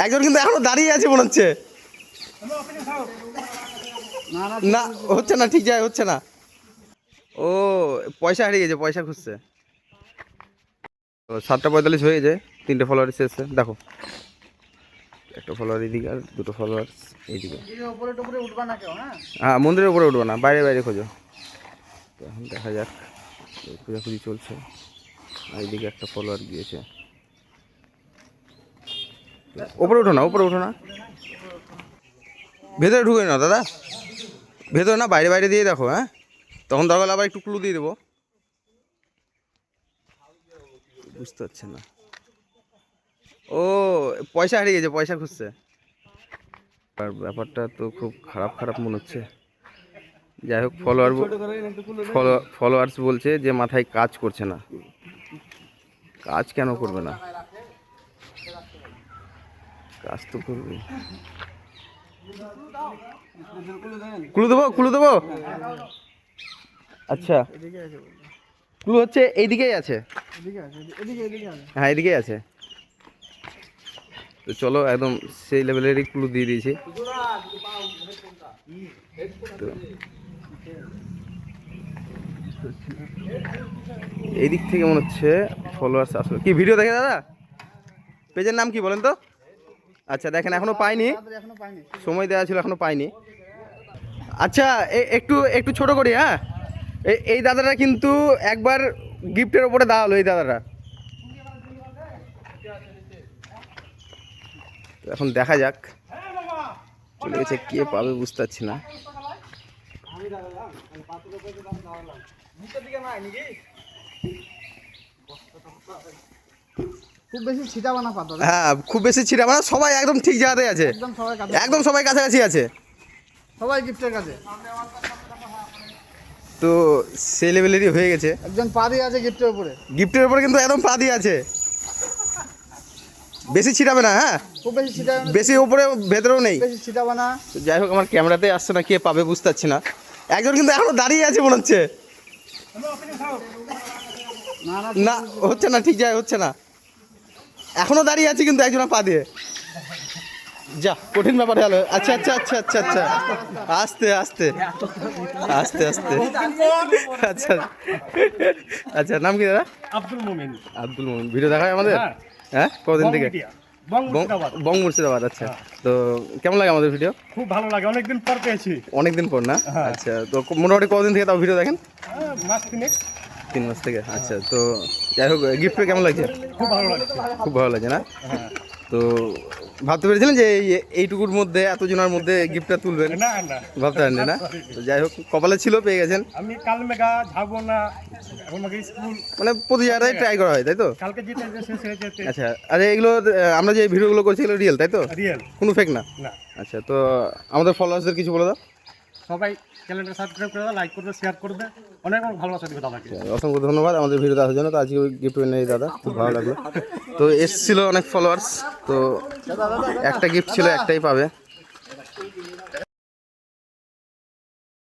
একজন কিন্তু এখনো দাঁড়িয়ে আছে মনে হচ্ছে। না হচ্ছে না, ঠিক যায় হচ্ছে না। ও পয়সা হারিয়ে গেছে, পয়সা খুঁজছে। 7:45 হয়ে গেছে, 3টে ফলোয়ার এসেছে। দেখো একটা ফলোয়ার এইদিকে আর 2টো ফলোয়ার এইদিকে। হ্যাঁ মন্দিরের উপরে উঠবো না, বাইরে বাইরে খোঁজো। তো এখন দেখা যাক, খোঁজাখুঁজি চলছে। আর এইদিকে একটা ফলোয়ার গিয়েছে। ওপরে উঠো না, ওপরে উঠো না, ভেতরে ঢুকে না দাদা, ভেতরে না, বাইরে বাইরে দিয়ে দেখো। হ্যাঁ তখন দরকার আবার একটু ক্লু দিয়ে দেবো। বুঝতে পারছে না। ও পয়সা হারিয়ে গেছে, পয়সা খুঁজছে। আর ব্যাপারটা তো খুব খারাপ খারাপ মনে হচ্ছে। যাই হোক, ফলোয়ার্স বলছে যে মাথায় কাজ করছে না। কাজ কেন করবে না, কাজ তো করবে। ক্লু দেবো, ক্লু দেবো। আচ্ছা ক্লু হচ্ছে এইদিকেই আছে। হ্যাঁ এদিকেই আছে। তো চলো, একদম সেই লেভেলেরই ক্লু দিয়ে দিয়েছি। তো এই দিক থেকে মনে হচ্ছে ফলোয়ার্স আসলে। কি ভিডিও দেখে দাদা? পেজের নাম কি বলেন তো? আচ্ছা দেখেন, এখনো পাইনি, সময় দেওয়া ছিল, এখনো পাইনি। আচ্ছা একটু একটু ছোট করি। হ্যাঁ এই দাদারা কিন্তু একবার গিফটের ওপরে দাঁড়ালো, এই দাদারা। এখন দেখা যাক, চলে গেছে, কে পাবে বুঝতে পারছি না। খুব বেশি ছিটাবানা পাতা। হ্যাঁ খুব বেশি ছিটাবানা, সবাই একদম ঠিক জায়গাতে আছে, একদম সবাই কাছাকাছি আছে, সবাই গিফটের কাছে। তো সেই লেভেলেরই হয়ে গেছে। একজন পা দিয়ে আছে গিফটের উপরে, গিফটের উপরে কিন্তু একদম পা দিয়ে আছে। বেশি ছিটাবে না। হ্যাঁ খুব বেশি ছিটাবানা, বেশি উপরে ভেতরেও নেই, বেশি ছিটাবানা। যাই হোক, আমার ক্যামেরাতে আসছে না, কে পাবে বুঝতে পারছি না। একজন কিন্তু এখনো দাঁড়িয়ে আছে মনে হচ্ছে। না হচ্ছে না, ঠিক যায় হচ্ছে না। এখনো দাঁড়িয়ে আছে কিন্তু একজনের পা দিয়ে। যা কঠিন ব্যাপার হলো। আচ্ছা আচ্ছা আচ্ছা আচ্ছা আচ্ছা, আস্তে আস্তে আস্তে আস্তে। আচ্ছা আচ্ছা, নাম কি দাদা? আব্দুল মুমিন। আব্দুল মুমিন। ভিডিও দেখায় আমাদের? হ্যাঁ কতদিন থেকে? বং মুর্শিদাবাদ। আচ্ছা তো কেমন লাগে আমাদের ভিডিও? খুব ভালো লাগে, অনেকদিন পর পেয়েছি। অনেকদিন পর না? আচ্ছা তো মোটামুটি কতদিন থেকে তাও ভিডিও দেখেন? মাস 3 মাস থেকে। আচ্ছা তো যাই হোক, গিফট পেয়ে কেমন লাগছে? খুব ভালো লাগছে। খুব ভালো লাগছে না? তো ভাবতে পেরেছিলেন যে এইটুকুর মধ্যে, এতজনের মধ্যে গিফটটা তুলবেন? না না, ভাবতে পারেন না? তো যাই হোক, কপালে ছিল, পেয়ে গেছেন। আমি কাল মেগা যাবো না, এখন মেগা স্কুল মানে প্রতি জায়গায় ট্রাই করা হয়, তাই তো? কালকে যেতে শেষ হয়ে যেতে। আচ্ছা, আরে এগুলো আমরা যে ভিডিওগুলো করছি এগুলো রিয়েল, তাই তো? রিয়েল, কোনো ফেক না? না। আচ্ছা তো আমাদের ফলোয়ার্সদের কিছু বলে দাও। সবাই চ্যানেলটা সাবস্ক্রাইব করে দাও, লাইক করবে, শেয়ার করবে। অনেক অনেক ভালোবাসা দিবে দাদাকে। অসংখ্য ধন্যবাদ আমাদের ভিডিও দেখার জন্য। তো আজকে গিফট নেই দাদা, খুব ভালো লাগলো। তো এসছিল অনেক ফলোয়ার্স, তো একটা গিফট ছিল, একটাই পাবে।